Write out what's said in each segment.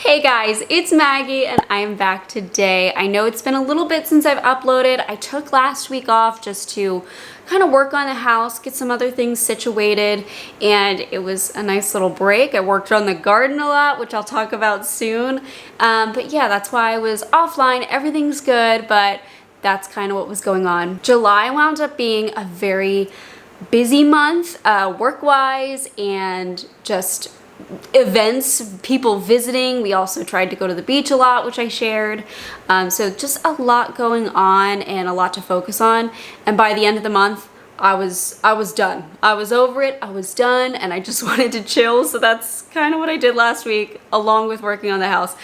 Hey guys, it's Maggie and I am back today. I know it's been a little bit since I've uploaded. I took last week off just to kind of work on the house, get some other things situated, and it was a nice little break. I worked on the garden a lot, which I'll talk about soon. But yeah, that's why I was offline. Everything's good, but that's kind of what was going on. July wound up being a very busy month, work-wise, and just events, people visiting. We also tried to go to the beach a lot, which I shared. So just a lot going on and a lot to focus on. And by the end of the month, I was done. I was over it, I was done, and I just wanted to chill. So that's kind of what I did last week, along with working on the house.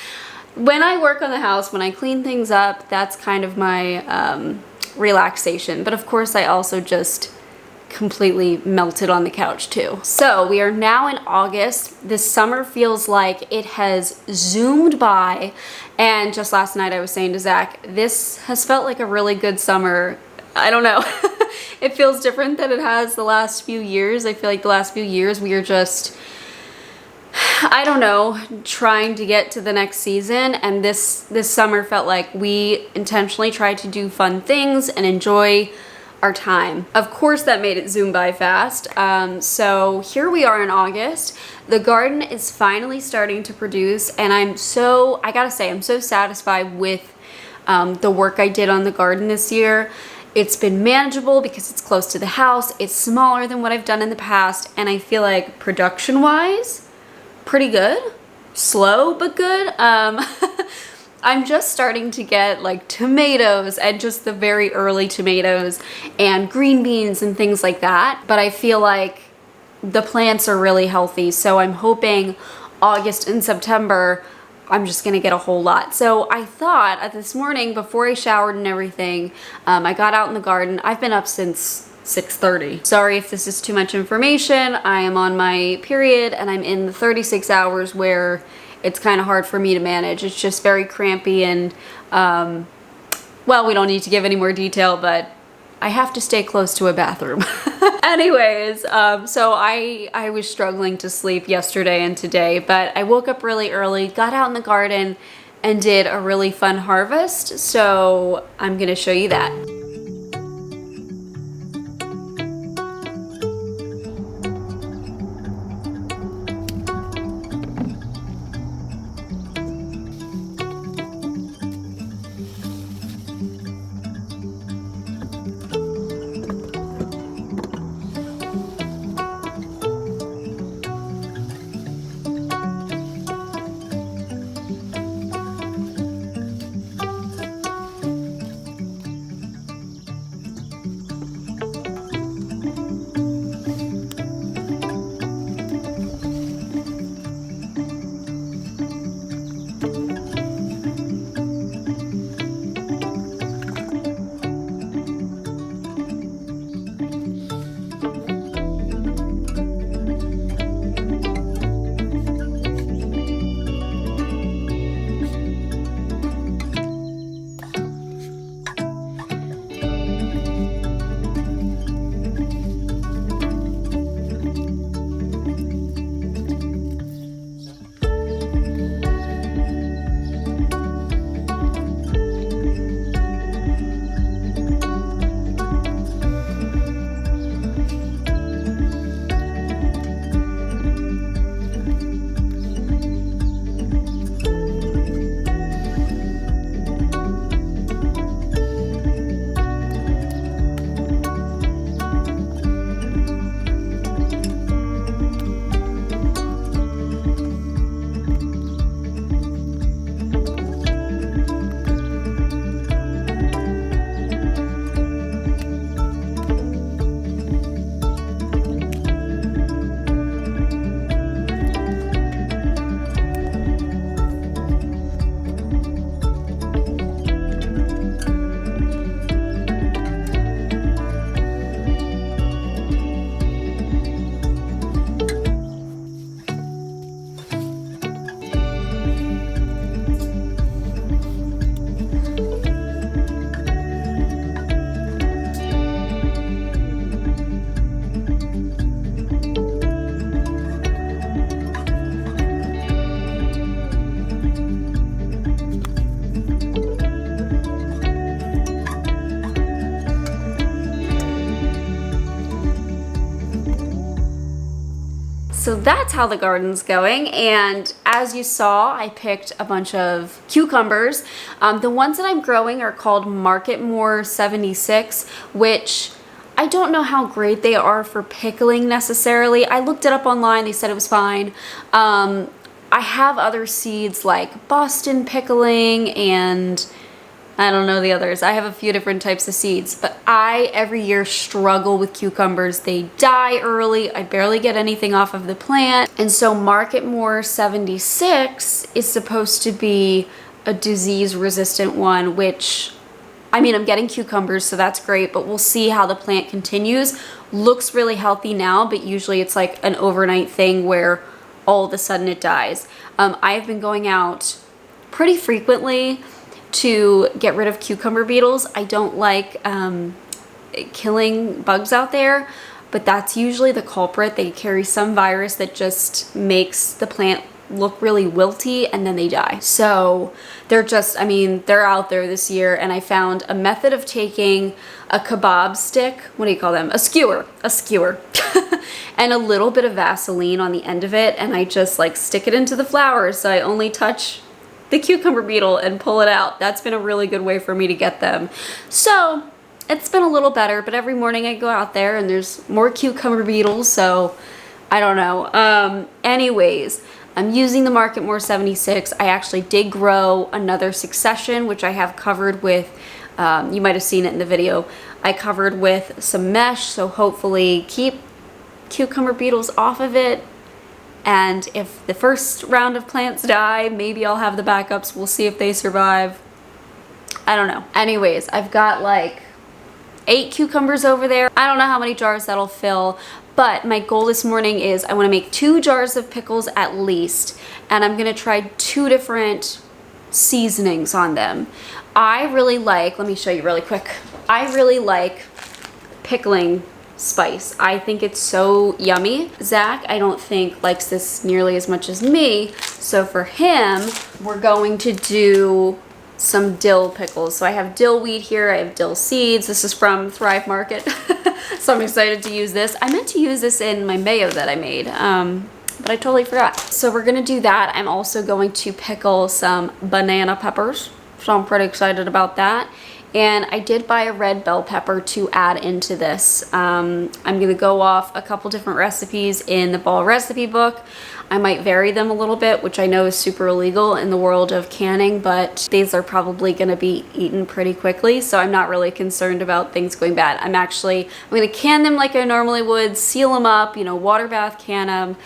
When I work on the house, when I clean things up, that's kind of my relaxation. But of course, I also just completely melted on the couch too. So we are now in August. This summer feels like it has zoomed by, and just last night I was saying to Zach, this has felt like a really good summer. I don't know. It feels different than it has the last few years. I feel like the last few years we are just, I don't know, trying to get to the next season, and this summer felt like we intentionally tried to do fun things and enjoy our time. Of course, that made it zoom by fast. So here we are in August. The garden is finally starting to produce, and I gotta say, I'm so satisfied with the work I did on the garden this year. It's been manageable because it's close to the house. It's smaller than what I've done in the past, and I feel like production-wise, pretty good. Slow, but good. I'm just starting to get like tomatoes and just the very early tomatoes and green beans and things like that. But I feel like the plants are really healthy. So I'm hoping August and September, I'm just gonna get a whole lot. So I thought this morning before I showered and everything, I got out in the garden. I've been up since 6:30. Sorry if this is too much information. I am on my period and I'm in the 36 hours where it's kind of hard for me to manage. It's just very crampy and, well, we don't need to give any more detail, but I have to stay close to a bathroom. Anyways, so I was struggling to sleep yesterday and today, but I woke up really early, got out in the garden, and did a really fun harvest. So I'm gonna show you that. So that's how the garden's going, and as you saw, I picked a bunch of cucumbers. The ones that I'm growing are called Marketmore 76, which I don't know how great they are for pickling necessarily. I looked it up online, they said it was fine. I have other seeds like Boston pickling and I don't know the others. I have a few different types of seeds, but I every year struggle with cucumbers. They die early. I barely get anything off of the plant. And so Marketmore 76 is supposed to be a disease resistant one, which, I mean, I'm getting cucumbers, so that's great, but we'll see how the plant continues. Looks really healthy now, but usually it's like an overnight thing where all of a sudden it dies. I've been going out pretty frequently to get rid of cucumber beetles. I don't like killing bugs out there, but that's usually the culprit. They carry some virus that just makes the plant look really wilty and then they die. So they're just, I mean, they're out there this year, and I found a method of taking a kebab stick, what do you call them? A skewer, and a little bit of Vaseline on the end of it, and I just like stick it into the flowers so I only touch the cucumber beetle and pull it out. That's been a really good way for me to get them. So it's been a little better, but every morning I go out there and there's more cucumber beetles, so I don't know. Anyways, I'm using the Marketmore 76. I actually did grow another succession, which I have covered with, you might have seen it in the video, I covered with some mesh, so hopefully keep cucumber beetles off of it. And if the first round of plants die, maybe I'll have the backups. We'll see if they survive. I don't know. Anyways, I've got like 8 cucumbers over there. I don't know how many jars that'll fill, but my goal this morning is I want to make 2 jars of pickles at least, and I'm gonna try 2 different seasonings on them. I really like, let me show you really quick. I really like pickling spice. I think it's so yummy. Zach, I don't think likes this nearly as much as me, so for him, we're going to do some dill pickles. So I have dill wheat here, I have dill seeds. This is from Thrive Market, so I'm excited to use this. I meant to use this in my mayo that I made, but I totally forgot. So we're gonna do that. I'm also going to pickle some banana peppers, so I'm pretty excited about that. And I did buy a red bell pepper to add into this. I'm gonna go off a couple different recipes in the ball recipe book. I might vary them a little bit, which I know is super illegal in the world of canning, but these are probably gonna be eaten pretty quickly, so I'm not really concerned about things going bad. I'm gonna can them like I normally would, seal them up, you know, water bath can them,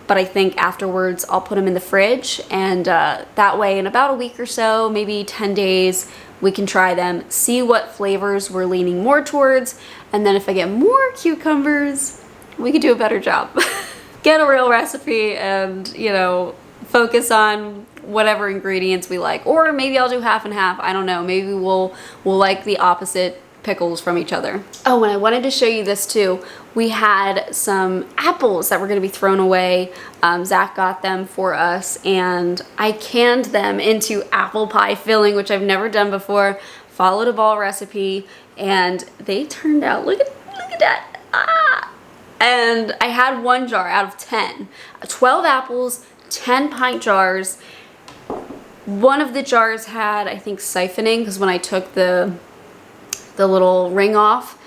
but I think afterwards I'll put them in the fridge, and that way in about a week or so, maybe 10 days, we can try them, see what flavors we're leaning more towards, and then if I get more cucumbers, we could do a better job. Get a real recipe and, you know, focus on whatever ingredients we like. Or maybe I'll do half and half, I don't know. Maybe we'll like the opposite pickles from each other. Oh, and I wanted to show you this too. We had some apples that were gonna be thrown away. Zach got them for us, and I canned them into apple pie filling, which I've never done before. Followed a ball recipe, and they turned out, look at that. Ah! And I had 1 jar out of 10. 12 apples, 10 pint jars. One of the jars had, I think, siphoning, because when I took the little ring off,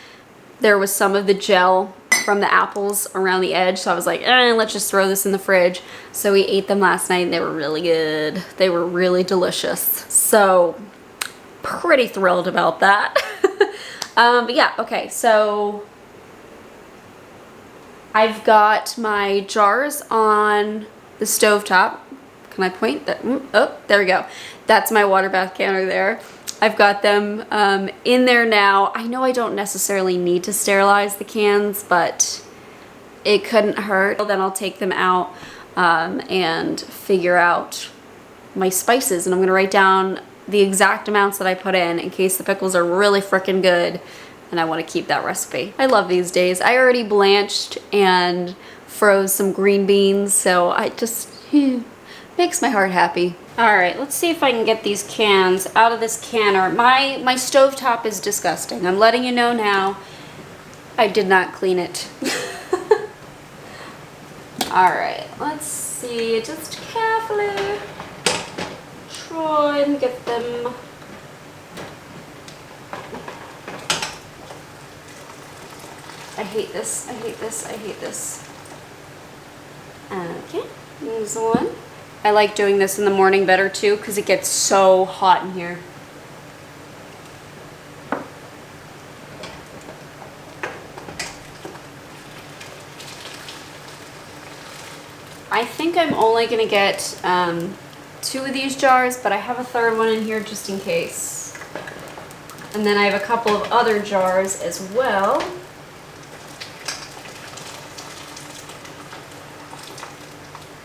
there was some of the gel from the apples around the edge, so I was like, let's just throw this in the fridge. So we ate them last night and they were really good. They were really delicious. So pretty thrilled about that. But yeah, okay, so I've got my jars on the stovetop. Can I point that? Oh, there we go. That's my water bath canner there. I've got them in there now. I know I don't necessarily need to sterilize the cans, but it couldn't hurt. Then I'll take them out and figure out my spices, and I'm gonna write down the exact amounts that I put in case the pickles are really frickin' good and I want to keep that recipe. I love these days. I already blanched and froze some green beans, so I just makes my heart happy. All right, let's see if I can get these cans out of this canner. My stovetop is disgusting. I'm letting you know now. I did not clean it. Alright, let's see, just carefully try and get them. I hate this, I hate this, I hate this. Okay, here's one. I like doing this in the morning better too because it gets so hot in here. I think I'm only going to get 2 of these jars, but I have a third one in here just in case. And then I have a couple of other jars as well.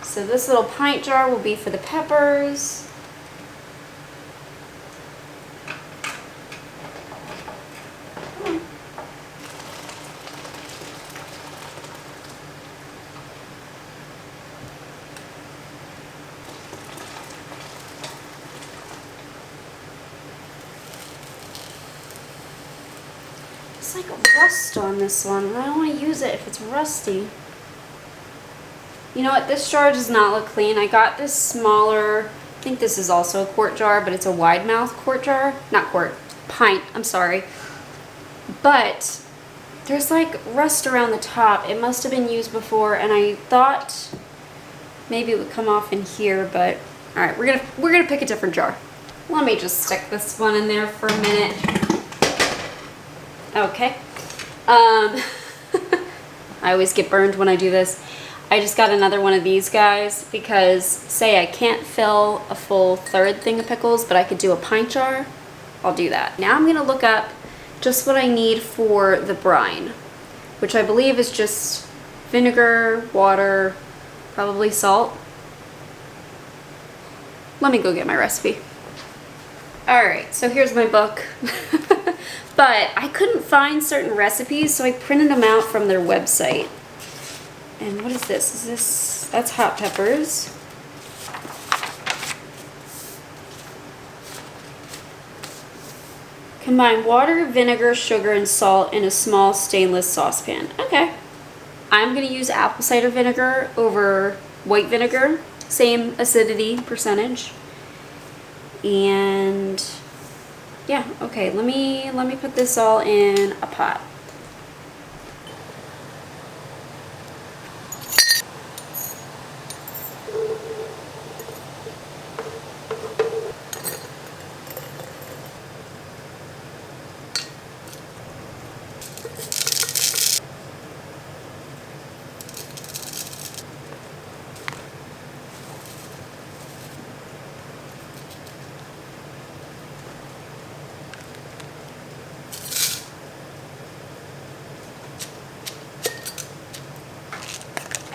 So this little pint jar will be for the peppers. It's like a rust on this one, and I don't want to use it if it's rusty. You know what, this jar does not look clean. I got this smaller, I think this is also a quart jar, but it's a wide mouth quart jar. Not quart, pint, I'm sorry. But there's like rust around the top. It must have been used before, and I thought maybe it would come off in here, but all right, we're gonna pick a different jar. Let me just stick this one in there for a minute. Okay. I always get burned when I do this. I just got another one of these guys because, say I can't fill a full third thing of pickles, but I could do a pint jar, I'll do that. Now I'm going to look up just what I need for the brine, which I believe is just vinegar, water, probably salt. Let me go get my recipe. Alright, so here's my book. But I couldn't find certain recipes, so I printed them out from their website. And what is this? Is this, that's hot peppers. Combine water, vinegar, sugar, and salt in a small stainless saucepan. Okay. I'm going to use apple cider vinegar over white vinegar. Same acidity percentage. And yeah, okay, let me put this all in a pot.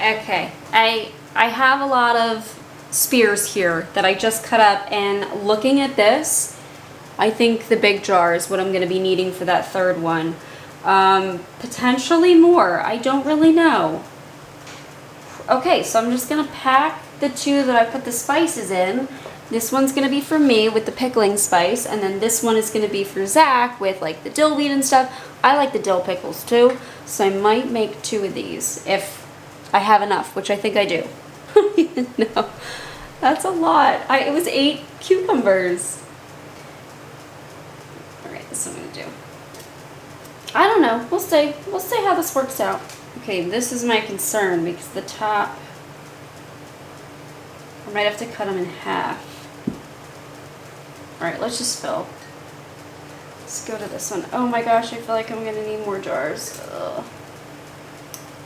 Okay, I have a lot of spears here that I just cut up, and looking at this, I think the big jar is what I'm going to be needing for that third one. Potentially more, I don't really know. Okay, so I'm just going to pack the 2 that I put the spices in. This one's going to be for me with the pickling spice, and then this one is going to be for Zach with like the dill weed and stuff. I like the dill pickles too, so I might make 2 of these if I have enough, which I think I do. No, that's a lot. It was 8 cucumbers. All right, this is what I'm gonna do. I don't know. We'll see. We'll see how this works out. Okay, this is my concern because the top, I might have to cut them in half. All right, let's just fill. Let's go to this one. Oh my gosh, I feel like I'm gonna need more jars. Ugh.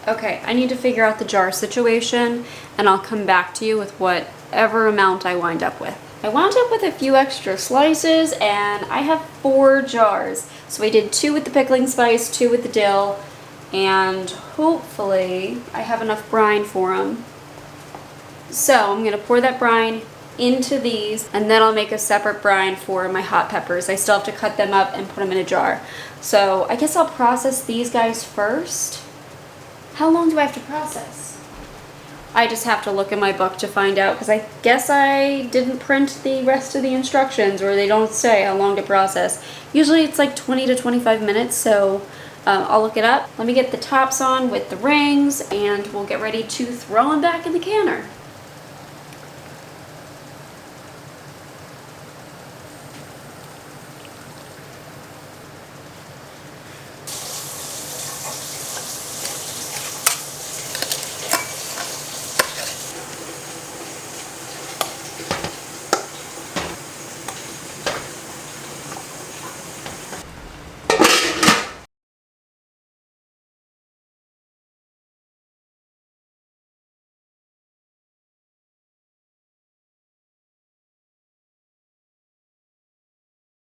Okay, I need to figure out the jar situation, and I'll come back to you with whatever amount I wind up with. I wound up with a few extra slices, and I have 4 jars. So I did 2 with the pickling spice, 2 with the dill, and hopefully I have enough brine for them. So I'm going to pour that brine into these, and then I'll make a separate brine for my hot peppers. I still have to cut them up and put them in a jar. So I guess I'll process these guys first. How long do I have to process? I just have to look in my book to find out, because I guess I didn't print the rest of the instructions, or they don't say how long to process. Usually it's like 20 to 25 minutes, so I'll look it up. Let me get the tops on with the rings and we'll get ready to throw them back in the canner.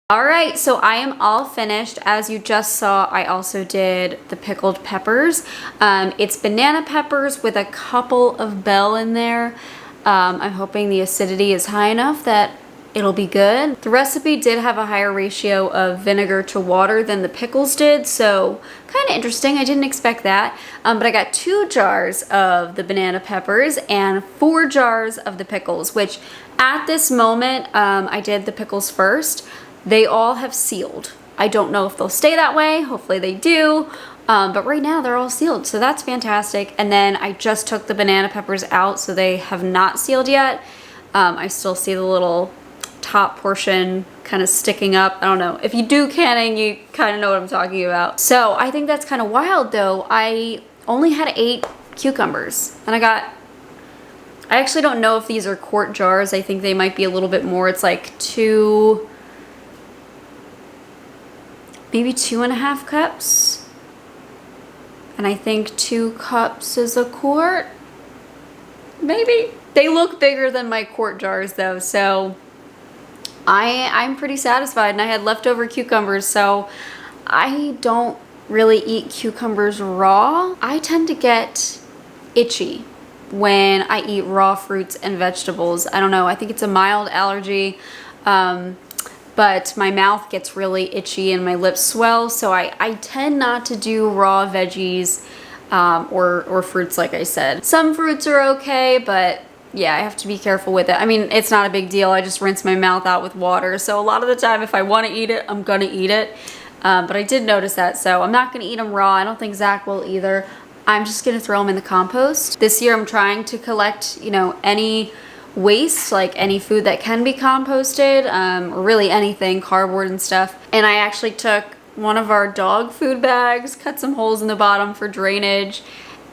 All right, so I am all finished. As you just saw, I also did the pickled peppers. It's banana peppers with a couple of bell in there. I'm hoping the acidity is high enough that it'll be good. The recipe did have a higher ratio of vinegar to water than the pickles did, so kind of interesting. I didn't expect that. But I got 2 jars of the banana peppers and 4 jars of the pickles, which at this moment, I did the pickles first. They all have sealed. I don't know if they'll stay that way. Hopefully they do. But right now they're all sealed, so that's fantastic. And then I just took the banana peppers out, so they have not sealed yet. I still see the little top portion kind of sticking up. I don't know. If you do canning, you kind of know what I'm talking about. So I think that's kind of wild though. I only had 8 cucumbers and I actually don't know if these are quart jars. I think they might be a little bit more. It's like maybe 2.5 cups. And I think 2 cups is a quart. Maybe. They look bigger than my quart jars though, so I'm pretty satisfied. And I had leftover cucumbers, so I don't really eat cucumbers raw. I tend to get itchy when I eat raw fruits and vegetables. I don't know, I think it's a mild allergy. But my mouth gets really itchy and my lips swell, so I tend not to do raw veggies or fruits, like I said. Some fruits are okay, but yeah, I have to be careful with it. I mean, it's not a big deal. I just rinse my mouth out with water, so a lot of the time if I want to eat it, I'm gonna eat it. But I did notice that, so I'm not gonna eat them raw. I don't think Zach will either. I'm just gonna throw them in the compost. This year I'm trying to collect, you know, any waste, like any food that can be composted, or really anything, cardboard and stuff. And I actually took one of our dog food bags, cut some holes in the bottom for drainage,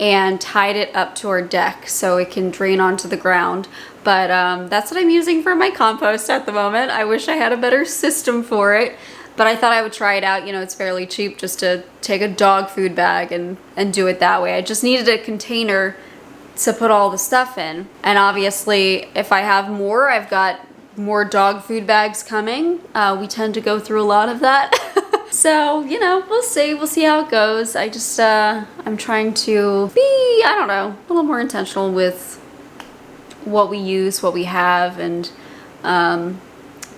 and tied it up to our deck so it can drain onto the ground. But that's what I'm using for my compost at the moment. I wish I had a better system for it, but I thought I would try it out. You know, it's fairly cheap just to take a dog food bag and do it that way. I just needed a container to put all the stuff in. And obviously, if I have more, I've got more dog food bags coming. We tend to go through a lot of that. So, you know, we'll see how it goes. I just, I'm trying to be, I don't know, a little more intentional with what we use, what we have, and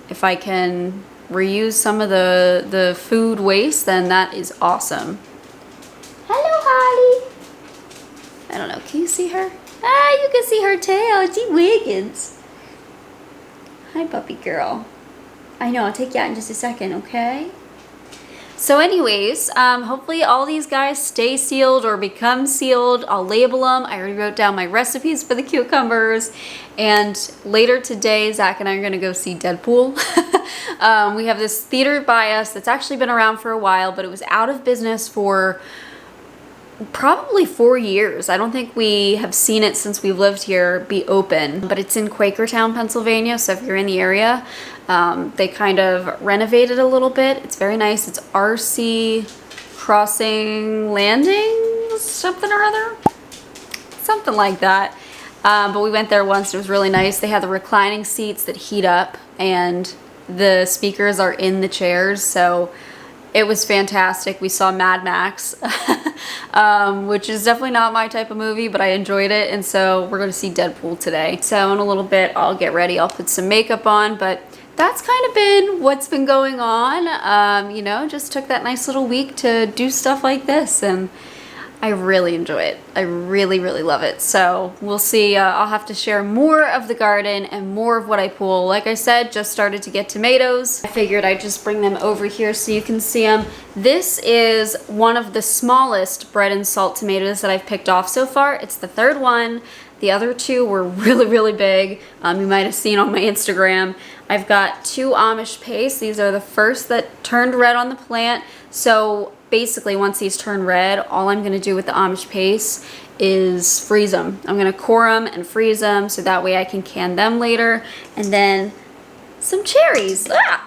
if I can reuse some of the food waste, then that is awesome. Hello, Holly. I don't know, can you see her? Ah, you can see her tail, she wiggins. Hi, puppy girl. I know, I'll take you out in just a second, okay? So anyways, hopefully all these guys stay sealed or become sealed. I'll label them. I already wrote down my recipes for the cucumbers. And later today, Zach and I are gonna go see Deadpool. We have this theater by us that's actually been around for a while, but it was out of business for probably 4 years. I don't think we have seen it since we've lived here be open, but it's in Quakertown, Pennsylvania. So if you're in the area, they kind of renovated a little bit. It's very nice. It's RC Crossing Landing, something or other, something like that. But we went there once. It was really nice. They have the reclining seats that heat up and the speakers are in the chairs. So it was fantastic. We saw Mad Max, which is definitely not my type of movie, but I enjoyed it. And so we're going to see Deadpool today. So in a little bit, I'll get ready. I'll put some makeup on, but that's kind of been what's been going on. You know, just took that nice little week to do stuff like this. And I really enjoy it. I really, really love it. So we'll see. I'll have to share more of the garden and more of what I pull. Like I said, just started to get tomatoes. I figured I'd just bring them over here so you can see them. This is one of the smallest bread and salt tomatoes that I've picked off so far. It's the third one. The other two were really, really big. You might have seen on my Instagram. I've got 2 Amish paste. These are the first that turned red on the plant. So basically, once these turn red, all I'm gonna do with the Amish paste is freeze them. I'm gonna core them and freeze them so that way I can can them later. And then some cherries. Ah!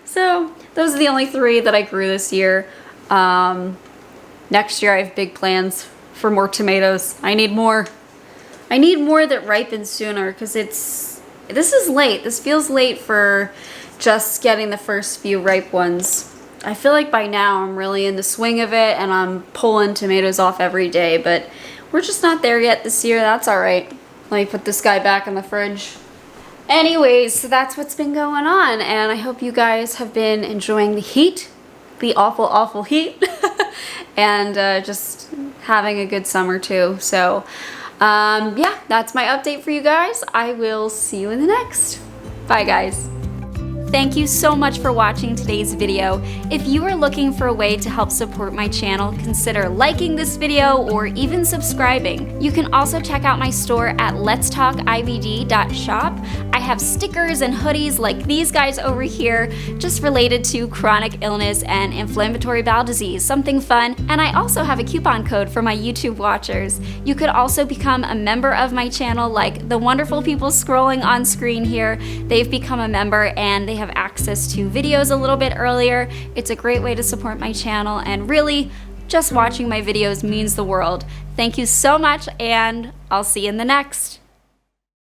So those are the only 3 that I grew this year. Next year I have big plans for more tomatoes. I need more. I need more that ripen sooner because this is late. This feels late for just getting the first few ripe ones. I feel like by now I'm really in the swing of it and I'm pulling tomatoes off every day, but we're just not there yet this year. That's all right. Let me put this guy back in the fridge. Anyways, so that's what's been going on, and I hope you guys have been enjoying the heat, the awful, awful heat, and just having a good summer too. So yeah, that's my update for you guys. I will see you in the next. Bye guys. Thank you so much for watching today's video. If you are looking for a way to help support my channel, consider liking this video or even subscribing. You can also check out my store at LetsTalkIBD.shop. I have stickers and hoodies like these guys over here, just related to chronic illness and inflammatory bowel disease, something fun. And I also have a coupon code for my YouTube watchers. You could also become a member of my channel like the wonderful people scrolling on screen here. They've become a member and they have access to videos a little bit earlier. It's a great way to support my channel, and really, just watching my videos means the world. Thank you so much, and I'll see you in the next.